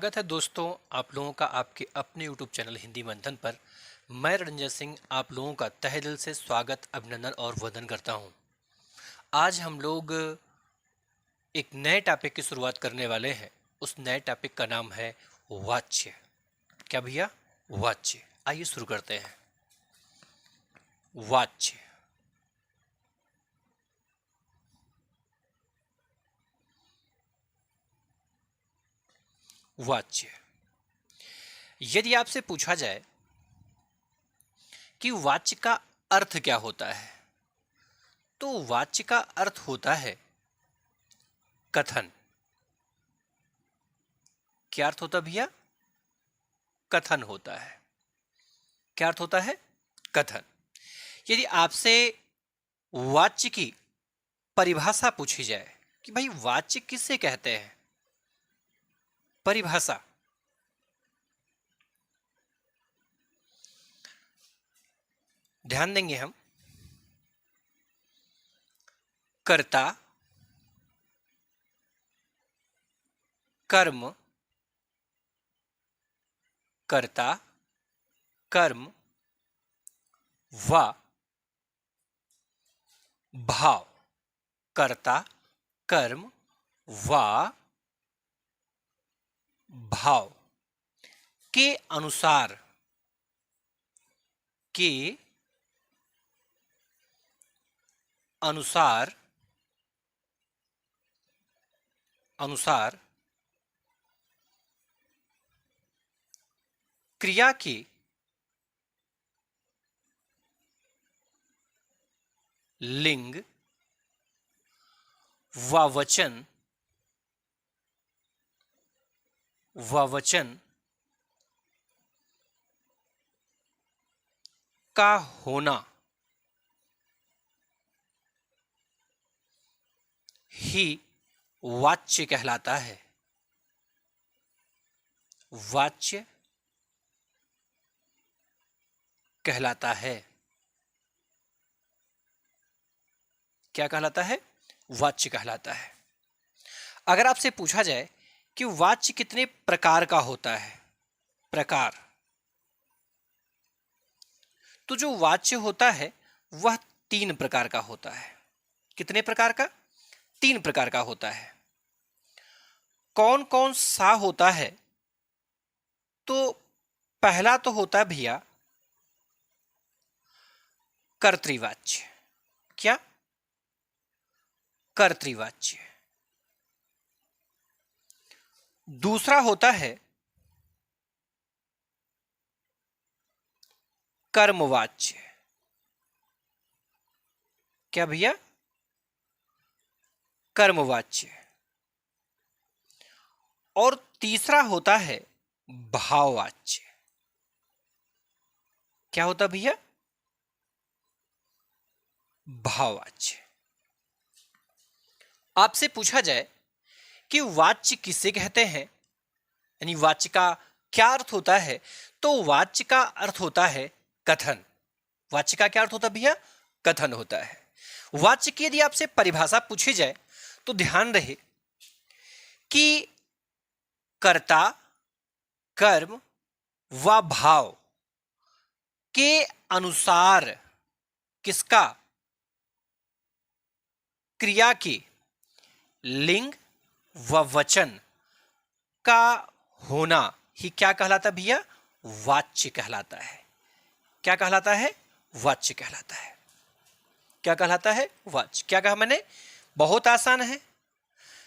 स्वागत है दोस्तों आप लोगों का आपके अपने YouTube चैनल हिंदी मंथन पर। मैं रंजन सिंह आप लोगों का तहे दिल से स्वागत अभिनंदन और वंदन करता हूं। आज हम लोग एक नए टॉपिक की शुरुआत करने वाले हैं। उस नए टॉपिक का नाम है वाच्य। क्या भैया? वाच्य। आइए शुरू करते हैं। वाच्य। वाच्य। यदि आपसे पूछा जाए कि वाच्य का अर्थ क्या होता है, तो वाच्य का अर्थ होता है कथन। क्या अर्थ होता है भैया? कथन होता है। क्या अर्थ होता है? कथन। यदि आपसे वाच्य की परिभाषा पूछी जाए कि भाई वाच्य किससे कहते हैं, परिभाषा। ध्यान देंगे हम। कर्ता, कर्म, कर्ता, कर्म व भाव। कर्ता, कर्म व भाव के अनुसार, के अनुसार, अनुसार क्रिया के लिंग व वचन, व वचन का होना ही वाच्य कहलाता है। वाच्य कहलाता है। क्या कहलाता है? वाच्य कहलाता है। अगर आपसे पूछा जाए कि वाच्य कितने प्रकार का होता है, प्रकार, तो जो वाच्य होता है वह 3 प्रकार का होता है। कितने प्रकार का? 3 प्रकार का होता है। कौन कौन सा होता है? तो पहला तो होता है भैया कर्तृवाच्य। क्या? कर्तृवाच्य। दूसरा होता है कर्मवाच्य। क्या भैया? कर्मवाच्य। और तीसरा होता है भाववाच्य। क्या होता भैया? भाववाच्य। आपसे पूछा जाए कि वाच्य किसे कहते हैं, यानी वाच्य का क्या अर्थ होता है, तो वाच्य का अर्थ होता है कथन। वाच्य का क्या अर्थ होता है भैया? कथन होता है। वाच्य की यदि आपसे परिभाषा पूछी जाए तो ध्यान रहे कि कर्ता, कर्म व भाव के अनुसार किसका? क्रिया के लिंग व वचन का होना ही क्या कहलाता भैया? वाच्य कहलाता है। क्या कहलाता है? वाच्य कहलाता है। क्या कहलाता है? वाच्य। क्या कहा मैंने? बहुत आसान है।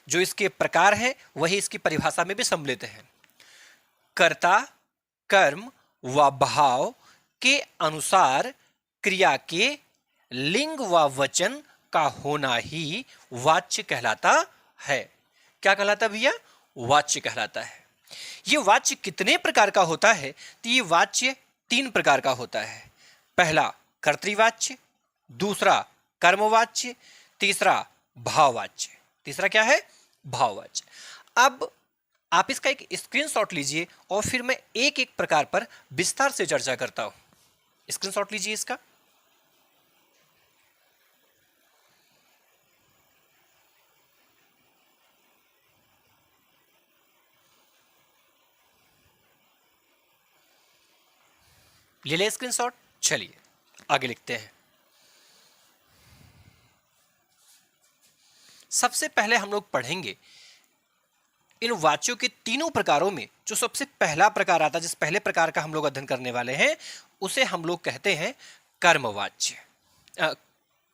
जो इसके प्रकार हैं वही इसकी परिभाषा में भी सम्मिलित है। कर्ता, कर्म व भाव के अनुसार क्रिया के लिंग व वचन का होना ही वाच्य कहलाता है। क्या कहलाता भैया? वाच्य कहलाता है। ये वाच्य कितने प्रकार का होता है? तो ये वाच्य 3 प्रकार का होता है। पहला कर्तृवाच्य, दूसरा कर्मवाच्य, तीसरा भाववाच्य। तीसरा क्या है? भाववाच्य। अब आप इसका एक स्क्रीनशॉट लीजिए और फिर मैं एक एक प्रकार पर विस्तार से चर्चा करता हूं। स्क्रीनशॉट लीजिए इसका। ले ले स्क्रीनशॉट। चलिए आगे लिखते हैं। सबसे पहले हम लोग पढ़ेंगे इन वाच्यों के तीनों प्रकारों में जो सबसे पहला प्रकार आता है, जिस पहले प्रकार का हम लोग अध्ययन करने वाले हैं, उसे हम लोग कहते हैं कर्मवाच्य,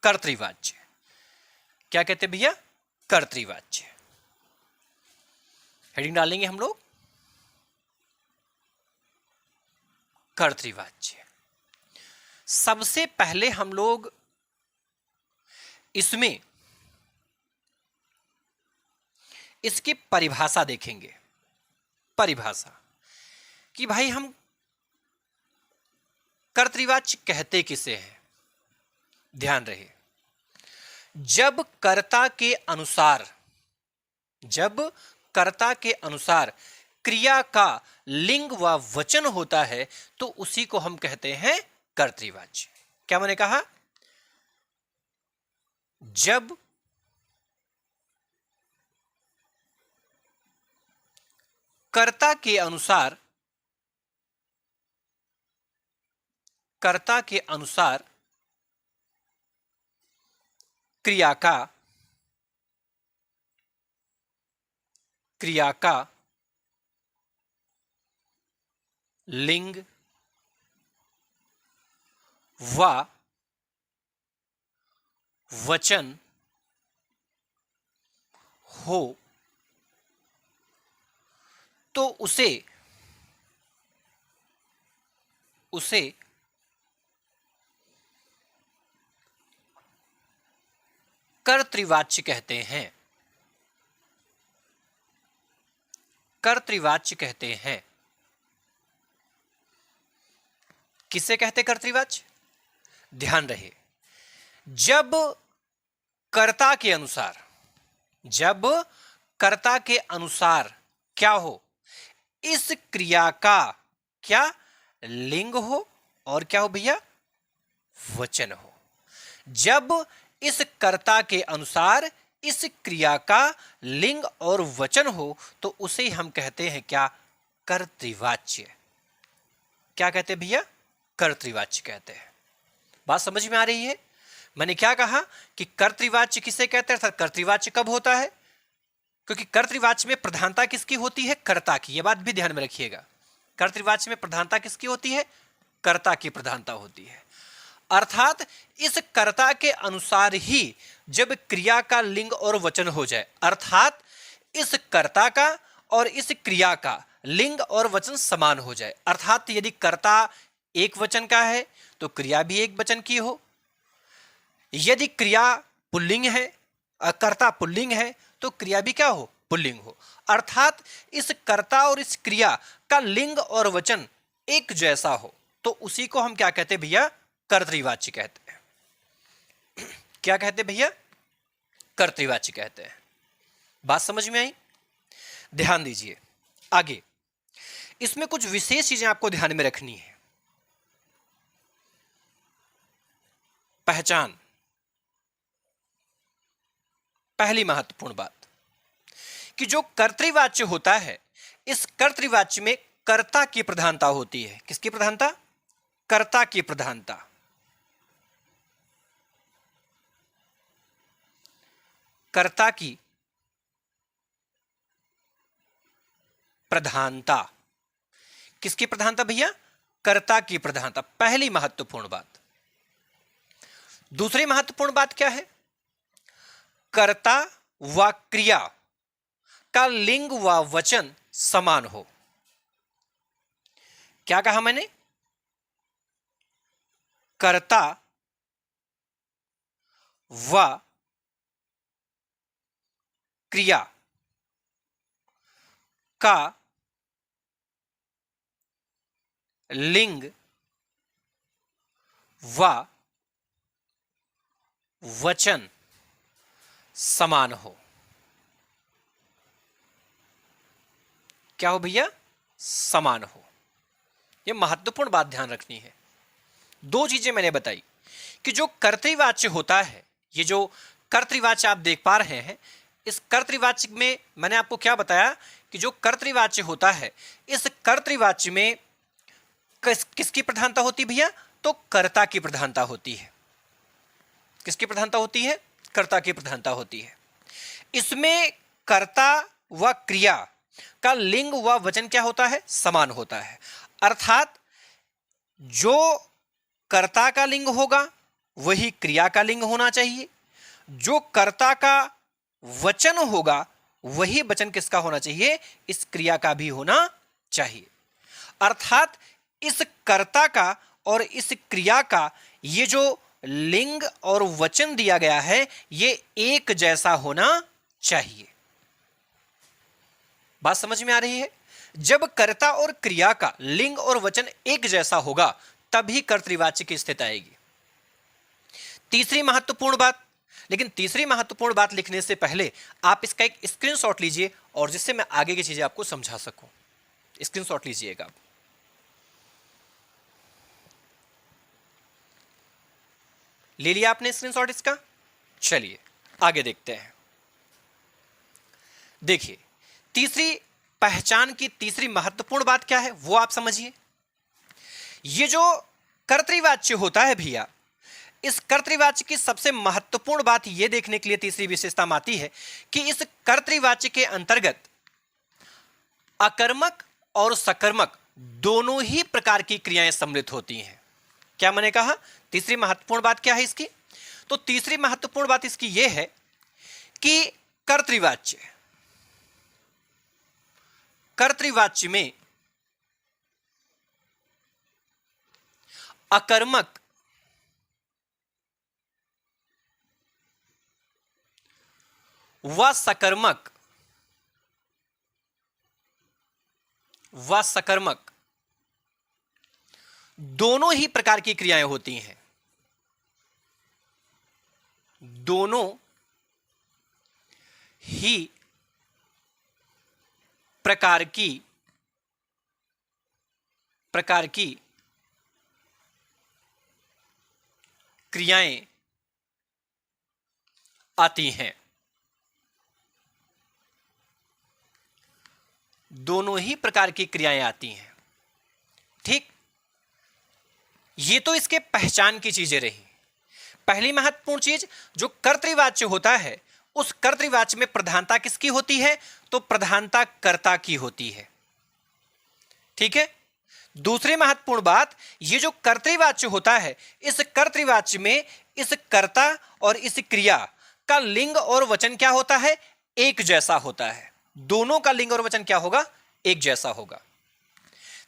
कर्तृवाच्य। क्या कहते हैं भैया? कर्तृवाच्य। हेडिंग डालेंगे हम लोग कर्तृवाच्य। सबसे पहले हम लोग इसमें इसकी परिभाषा देखेंगे। परिभाषा कि भाई हम कर्तृवाच्य कहते किसे हैं। ध्यान रहे, जब कर्ता के अनुसार क्रिया का लिंग व वचन होता है तो उसी को हम कहते हैं कर्तृवाच्य। क्या मैंने कहा? जब कर्ता के अनुसार क्रिया का लिंग व वचन हो तो उसे कर्तृवाच्य कहते हैं। कर्तृवाच्य कहते हैं। किसे कहते कर्तृवाच्य? ध्यान रहे, जब कर्ता के अनुसार क्या हो, इस क्रिया का क्या लिंग हो और क्या हो भैया? वचन हो। जब इस कर्ता के अनुसार इस क्रिया का लिंग और वचन हो तो उसे हम कहते हैं क्या? कर्तृवाच्य। क्या कहते हैं भैया? कर्तृवाच्य कहते हैं। बात समझ में आ रही है? मैंने क्या कहा कि कर्तृवाच्य किसे कहते हैं, कर्तृवाच्य कब होता है? क्योंकि कर्तृवाच्य में प्रधानता किसकी होती है? कर्ता की। यह बात भी ध्यान में रखिएगा। कर्तृवाच्य में प्रधानता किसकी होती है? कर्ता की प्रधानता होती है। अर्थात इस कर्ता के अनुसार ही जब क्रिया का लिंग और वचन हो जाए, अर्थात इस कर्ता का और इस क्रिया का लिंग और वचन समान हो जाए, अर्थात यदि कर्ता एक वचन का है तो क्रिया भी एक वचन की हो, यदि क्रिया पुल्लिंग है, कर्ता पुल्लिंग है तो क्रिया भी क्या हो? पुल्लिंग हो। अर्थात इस कर्ता और इस क्रिया का लिंग और वचन एक जैसा हो तो उसी को हम क्या कहते हैं भैया? कर्तृवाच्य कहते हैं। क्या कहते हैं भैया? कर्तृवाच्य कहते हैं। बात समझ में आई? ध्यान दीजिए आगे। इसमें कुछ विशेष चीजें आपको ध्यान में रखनी है। पहचान, पहली महत्वपूर्ण बात कि जो कर्तृवाच्य होता है, इस कर्तृवाच्य में कर्ता की प्रधानता होती है। किसकी प्रधानता? कर्ता की प्रधानता। कर्ता की प्रधानता। किसकी प्रधानता भैया? कर्ता की प्रधानता। पहली महत्वपूर्ण बात। दूसरी महत्वपूर्ण बात क्या है? कर्ता व क्रिया का लिंग व वचन समान हो। क्या कहा मैंने? कर्ता व क्रिया का लिंग व वचन समान हो। क्या हो भैया? समान हो। यह महत्वपूर्ण बात ध्यान रखनी है। दो चीजें मैंने बताई कि जो कर्तृवाच्य होता है, ये जो कर्तृवाच्य आप देख पा रहे हैं, इस कर्तृवाच्य में मैंने आपको क्या बताया कि जो कर्तृवाच्य होता है, इस कर्तृवाच्य में किसकी प्रधानता होती है भैया? तो कर्ता की प्रधानता होती है। किसकी प्रधानता होती है? कर्ता की प्रधानता होती है। इसमें कर्ता व क्रिया का लिंग व वचन क्या होता है? समान होता है। अर्थात जो कर्ता का लिंग होगा वही क्रिया का लिंग होना चाहिए, जो कर्ता का वचन होगा वही वचन किसका होना चाहिए? इस क्रिया का भी होना चाहिए। अर्थात इस कर्ता का और इस क्रिया का ये जो लिंग और वचन दिया गया है ये एक जैसा होना चाहिए। बात समझ में आ रही है? जब कर्ता और क्रिया का लिंग और वचन एक जैसा होगा तभी कर्तृवाच्य की स्थिति आएगी। तीसरी महत्वपूर्ण बात, लेकिन तीसरी महत्वपूर्ण बात लिखने से पहले आप इसका एक स्क्रीनशॉट लीजिए और जिससे मैं आगे की चीजें आपको समझा सकूं। स्क्रीनशॉट लीजिएगा। ले लिया आपने स्क्रीनशॉट इसका? चलिए आगे देखते हैं। देखिए तीसरी पहचान की तीसरी महत्वपूर्ण बात क्या है वो आप समझिए। ये जो कर्तृवाच्य होता है भैया, इस कर्तृवाच्य की सबसे महत्वपूर्ण बात यह देखने के लिए तीसरी विशेषता आती है कि इस कर्तृवाच्य के अंतर्गत अकर्मक और सकर्मक दोनों ही प्रकार की क्रियाएं सम्मिलित होती हैं। क्या मैंने कहा? तीसरी महत्वपूर्ण बात क्या है इसकी? तो तीसरी महत्वपूर्ण बात इसकी यह है कि कर्तृवाच्य में अकर्मक व सकर्मक दोनों ही प्रकार की क्रियाएं होती हैं। दोनों ही प्रकार की क्रियाएं आती हैं। दोनों ही प्रकार की क्रियाएं आती हैं। ठीक, ये तो इसके पहचान की चीजें रही। पहली महत्वपूर्ण चीज, जो कर्तृवाच्य होता है उस कर्तृवाच्य में प्रधानता किसकी होती है? तो प्रधानता कर्ता की होती है। ठीक है। दूसरी महत्वपूर्ण बात, ये जो कर्तृवाच्य होता है इस कर्तृवाच्य में इस कर्ता और इस क्रिया का लिंग और वचन क्या होता है? एक जैसा होता है। दोनों का लिंग और वचन क्या होगा? एक जैसा होगा।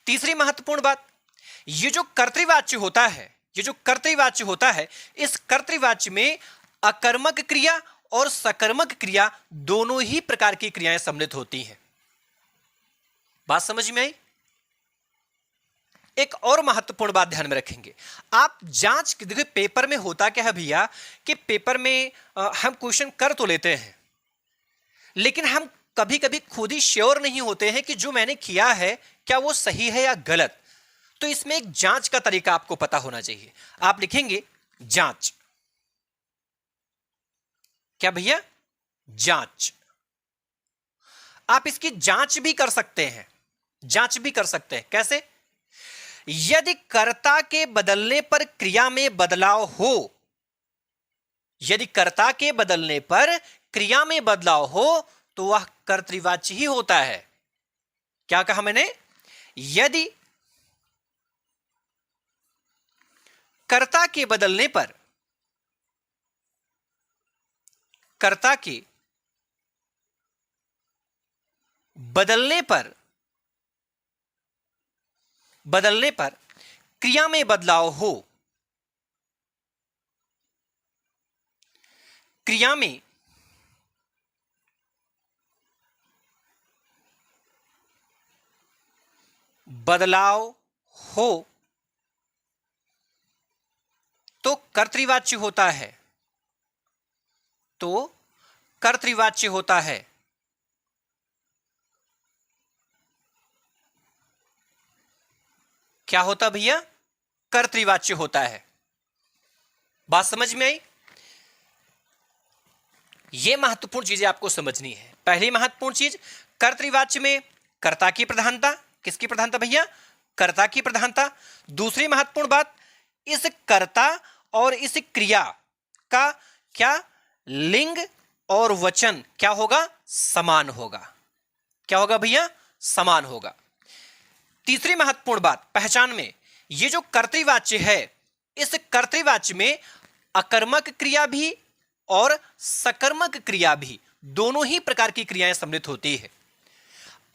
तीसरी महत्वपूर्ण बात, ये जो कर्तृवाच्य होता है इस कर्तृवाच्य में अकर्मक क्रिया और सकर्मक क्रिया दोनों ही प्रकार की क्रियाएं सम्मिलित होती हैं। बात समझ में आई? एक और महत्वपूर्ण बात ध्यान में रखेंगे। आप जांच, देखिए पेपर में होता क्या है भैया कि पेपर में हम क्वेश्चन कर तो लेते हैं लेकिन हम कभी कभी खुद ही श्योर नहीं होते हैं कि जो मैंने किया है क्या वो सही है या गलत। तो इसमें एक जांच का तरीका आपको पता होना चाहिए। आप लिखेंगे जांच। क्या भैया? जांच। आप इसकी जांच भी कर सकते हैं। कैसे? यदि कर्ता के बदलने पर क्रिया में बदलाव हो, तो वह कर्तृवाच्य ही होता है। क्या कहा मैंने? यदि कर्ता के बदलने पर क्रिया में बदलाव हो, तो कर्तृवाच्य होता है। क्या होता भैया? कर्तृवाच्य होता है। बात समझ में आई? यह महत्वपूर्ण चीजें आपको समझनी है। पहली महत्वपूर्ण चीज, कर्तृवाच्य में कर्ता की प्रधानता। किसकी प्रधानता भैया? कर्ता की प्रधानता। दूसरी महत्वपूर्ण बात, इस कर्ता और इस क्रिया का क्या लिंग और वचन क्या होगा, समान होगा। क्या होगा भैया, समान होगा। तीसरी महत्वपूर्ण बात पहचान में, ये जो कर्तृवाच्य है, इस कर्तृवाच्य में अकर्मक क्रिया भी और सकर्मक क्रिया भी, दोनों ही प्रकार की क्रियाएं सम्मिलित होती है।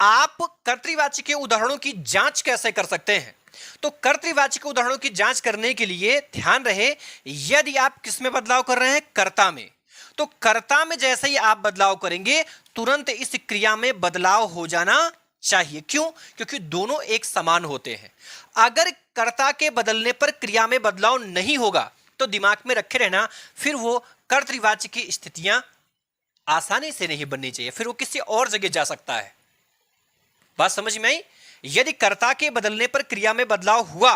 आप कर्तृवाच्य के उदाहरणों की जांच कैसे कर सकते हैं? तो कर्तृवाच्य के उदाहरणों की जांच करने के लिए ध्यान रहे, यदि आप किसमें बदलाव कर रहे हैं, कर्ता में, तो कर्ता में जैसे ही आप बदलाव करेंगे तुरंत इस क्रिया में बदलाव हो जाना चाहिए। क्यों? क्योंकि दोनों एक समान होते हैं। अगर कर्ता के बदलने पर क्रिया में बदलाव नहीं होगा तो दिमाग में रखे रहना, फिर वो कर्तृवाच्य की स्थितियां आसानी से नहीं बननी चाहिए, फिर वो किसी और जगह जा सकता है। बात समझ में आई? यदि कर्ता के बदलने पर क्रिया में बदलाव हुआ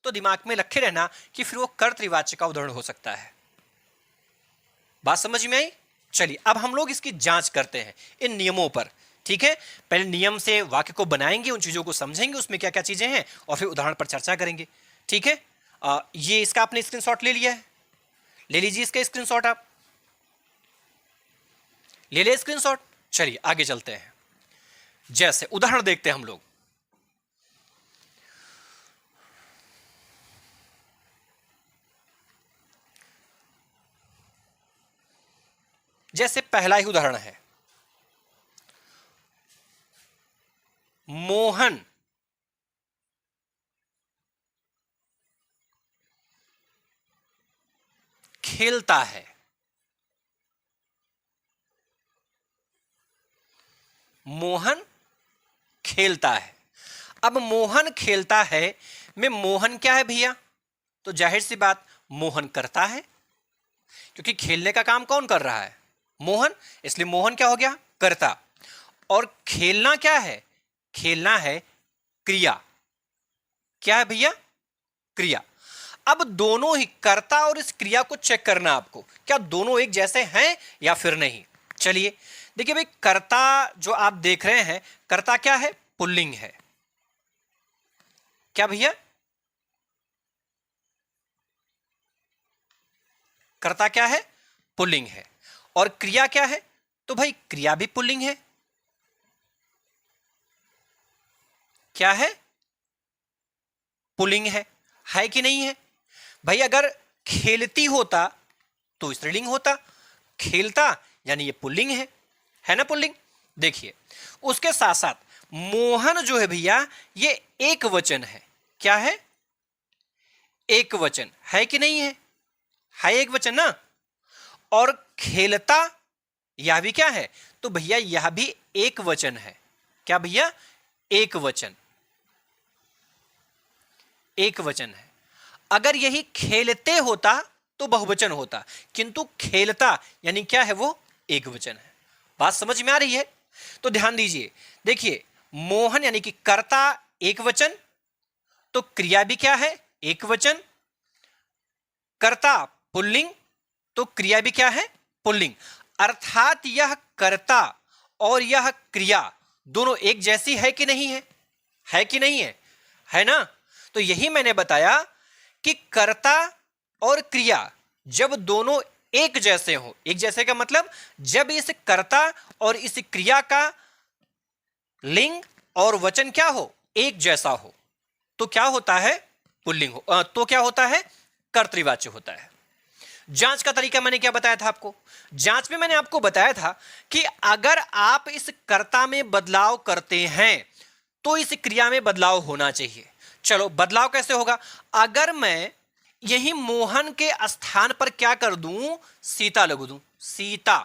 तो दिमाग में रखे रहना कि फिर वो कर्तृवाच्य का उदाहरण हो सकता है। बात समझ में आई? चलिए अब हम लोग इसकी जांच करते हैं इन नियमों पर। ठीक है, पहले नियम से वाक्य को बनाएंगे, उन चीजों को समझेंगे, उसमें क्या क्या चीजें हैं, और फिर उदाहरण पर चर्चा करेंगे। ठीक है, ये इसका आपने स्क्रीनशॉट ले लिया है, ले लीजिए इसका स्क्रीनशॉट, आप ले ले स्क्रीनशॉट। चलिए आगे चलते हैं। जैसे उदाहरण देखते हैं हम लोग। जैसे पहला ही उदाहरण है, मोहन खेलता है। मोहन खेलता है। अब मोहन खेलता है में मोहन क्या है भैया? तो जाहिर सी बात, मोहन करता है, क्योंकि खेलने का काम कौन कर रहा है? मोहन, इसलिए मोहन क्या हो गया? करता। और खेलना क्या है? खेलना है क्रिया। क्या है भैया? क्रिया। अब दोनों ही कर्ता और इस क्रिया को चेक करना आपको, क्या दोनों एक जैसे हैं या फिर नहीं। चलिए देखिए भाई, कर्ता जो आप देख रहे हैं, कर्ता क्या है? पुल्लिंग है। क्या भैया? कर्ता क्या है? पुल्लिंग है। और क्रिया क्या है? तो भाई क्रिया भी पुल्लिंग है। क्या है? पुल्लिंग है कि नहीं है? भाई अगर खेलती होता तो स्त्रीलिंग होता, खेलता यानी ये पुल्लिंग है ना, पुल्लिंग। देखिए उसके साथ साथ मोहन जो है भैया, ये एक वचन है। क्या है? एक वचन है कि नहीं है? है एक वचन ना। और खेलता यह भी क्या है? तो भैया यह भी एक वचन है। क्या भैया? एक वचन, एक वचन है। अगर यही खेलते होता तो बहुवचन होता, किंतु खेलता यानी क्या है? वो एक वचन है। बात समझ में आ रही है? तो ध्यान दीजिए, देखिए मोहन यानी कि कर्ता एक वचन, तो क्रिया भी क्या है? एक वचन। कर्ता पुल्लिंग, तो क्रिया भी क्या है? पुल्लिंग। अर्थात यह कर्ता और यह क्रिया दोनों एक जैसी है कि नहीं है? है कि नहीं है? है ना। तो यही मैंने बताया कि कर्ता और क्रिया जब दोनों एक जैसे हो, एक जैसे का मतलब जब इस कर्ता और इस क्रिया का लिंग और वचन क्या हो? एक जैसा हो, तो क्या होता है? पुल्लिंग हो। तो क्या होता है? कर्तृवाच्य होता है। जांच का तरीका मैंने क्या बताया था आपको? जांच में मैंने आपको बताया था कि अगर आप इस कर्ता में बदलाव करते हैं तो इस क्रिया में बदलाव होना चाहिए। चलो बदलाव कैसे होगा? अगर मैं यही मोहन के स्थान पर क्या कर दूं? सीता लिख दूं। सीता,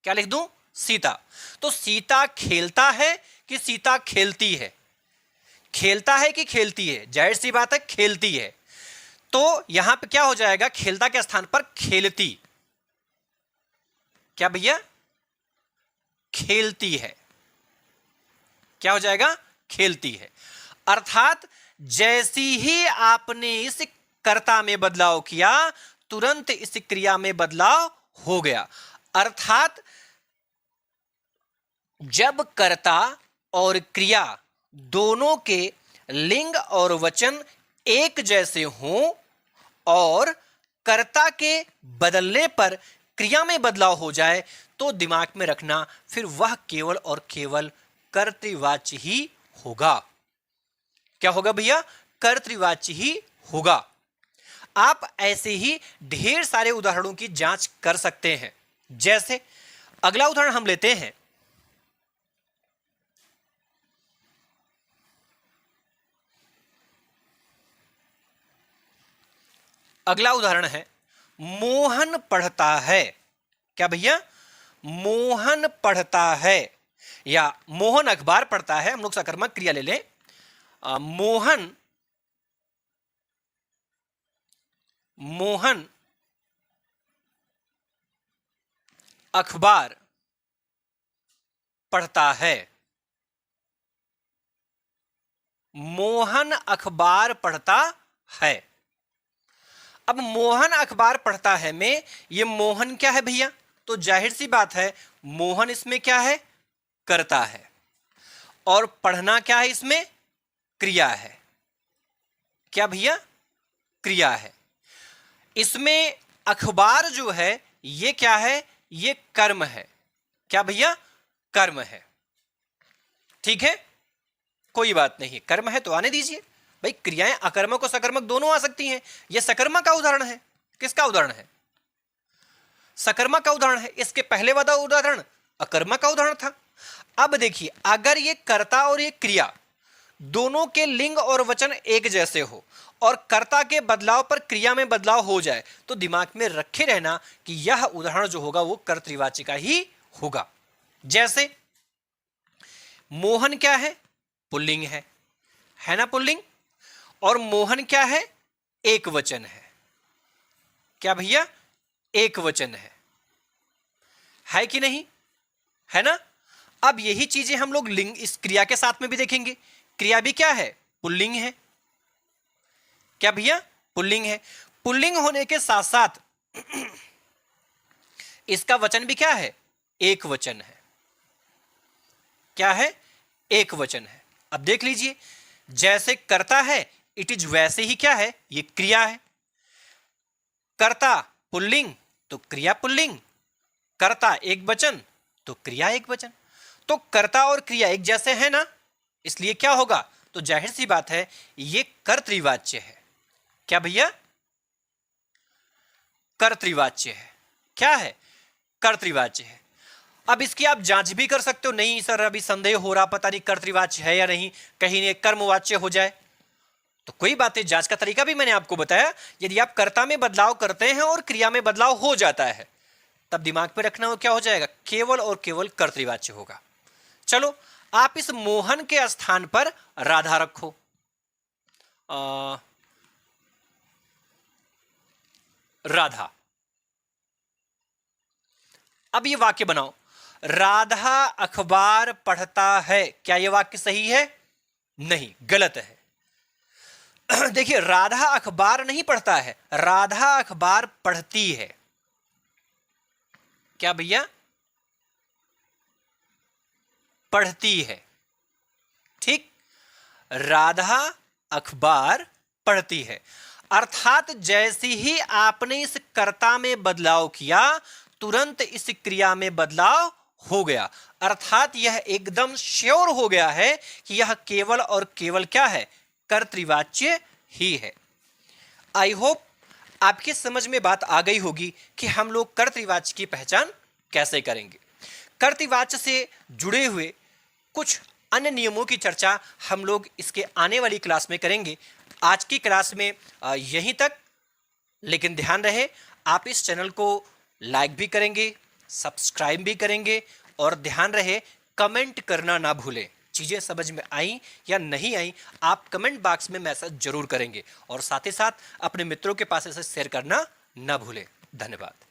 क्या लिख दूं? सीता। तो सीता खेलता है कि सीता खेलती है? खेलता है कि खेलती है? जाहिर सी बात है खेलती है। तो यहां पे क्या हो जाएगा? खेलता के स्थान पर खेलती। क्या भैया? खेलती है। क्या हो जाएगा? खेलती है। अर्थात जैसी ही आपने इस कर्ता में बदलाव किया तुरंत इस क्रिया में बदलाव हो गया। अर्थात जब कर्ता और क्रिया दोनों के लिंग और वचन एक जैसे हों और कर्ता के बदलने पर क्रिया में बदलाव हो जाए तो दिमाग में रखना फिर वह केवल और केवल कर्तृवाच्य ही होगा। क्या होगा भैया? कर्तृवाच्य ही होगा। आप ऐसे ही ढेर सारे उदाहरणों की जांच कर सकते हैं। जैसे अगला उदाहरण हम लेते हैं, अगला उदाहरण है मोहन पढ़ता है। क्या भैया? मोहन पढ़ता है या मोहन अखबार पढ़ता है। हम लोग सकर्मक क्रिया ले लें। मोहन अखबार पढ़ता है। मोहन अखबार पढ़ता है। अब मोहन अखबार पढ़ता है में ये मोहन क्या है भैया? तो जाहिर सी बात है मोहन इसमें क्या है? करता है। और पढ़ना क्या है? इसमें क्रिया है। क्या भैया? क्रिया है। इसमें अखबार जो है ये क्या है? ये कर्म है। क्या भैया? कर्म है। ठीक है, कोई बात नहीं, कर्म है तो आने दीजिए भाई। क्रियाएं अकर्मक और सकर्मक दोनों आ सकती हैं। यह सकर्मक का उदाहरण है। किसका उदाहरण है? सकर्मक का उदाहरण है। इसके पहले वाला उदाहरण अकर्मक का उदाहरण था। अब देखिए, अगर ये कर्ता और ये क्रिया दोनों के लिंग और वचन एक जैसे हो और कर्ता के बदलाव पर क्रिया में बदलाव हो जाए तो दिमाग में रखे रहना कि यह उदाहरण जो होगा वो कर्तृवाची का ही होगा। जैसे मोहन क्या है? पुल्लिंग है ना? पुल्लिंग। और मोहन क्या है? एक वचन है। क्या भैया? एक वचन है कि नहीं? है ना? अब यही चीजें हम लोग लिंग इस क्रिया के साथ में भी देखेंगे। क्रिया भी क्या है? पुल्लिंग है। क्या भैया? पुल्लिंग है। पुल्लिंग होने के साथ साथ इसका वचन भी क्या है? एक वचन है। क्या है? एक वचन है। अब देख लीजिए, जैसे कर्ता है इट इज वैसे ही क्या है? ये क्रिया है। कर्ता पुल्लिंग तो क्रिया पुल्लिंग। कर्ता एक वचन तो क्रिया एक वचन। तो कर्ता और क्रिया एक जैसे है ना, इसलिए क्या होगा? तो जाहिर सी बात है ये कर्तृवाच्य है। क्या भैया? कर्तृवाच्य है। क्या है? कर्तृवाच्य है। अब इसकी आप जांच भी कर सकते हो। नहीं सर अभी संदेह हो रहा, पता नहीं कर्तृवाच्य है या नहीं, कहीं ने कर्मवाच्य हो जाए। तो कोई बात नहीं, जांच का तरीका भी मैंने आपको बताया। यदि आप कर्ता में बदलाव करते हैं और क्रिया में बदलाव हो जाता है तब दिमाग पे रखना हो क्या हो जाएगा? केवल और केवल कर्तृवाच्य होगा। चलो, आप इस मोहन के स्थान पर राधा रखो। राधा। अब ये वाक्य बनाओ, राधा अखबार पढ़ता है। क्या ये वाक्य सही है? नहीं, गलत है। देखिए, राधा अखबार नहीं पढ़ता है, राधा अखबार पढ़ती है। क्या भैया? पढ़ती है। ठीक, राधा अखबार पढ़ती है। अर्थात जैसे ही आपने इस कर्ता में बदलाव किया तुरंत इस क्रिया में बदलाव हो गया। अर्थात यह एकदम श्योर हो गया है कि यह केवल और केवल क्या है? कर्तृवाच्य ही है। आई होप आपकी समझ में बात आ गई होगी कि हम लोग कर्तृवाच्य की पहचान कैसे करेंगे। कर्तृवाच्य से जुड़े हुए कुछ अन्य नियमों की चर्चा हम लोग इसके आने वाली क्लास में करेंगे। आज की क्लास में यहीं तक, लेकिन ध्यान रहे आप इस चैनल को लाइक भी करेंगे, सब्सक्राइब भी करेंगे और ध्यान रहे कमेंट करना ना भूलें। चीज़ें समझ में आई या नहीं आई आप कमेंट बॉक्स में मैसेज जरूर करेंगे और साथ ही साथ अपने मित्रों के पास इसे शेयर करना ना भूलें। धन्यवाद।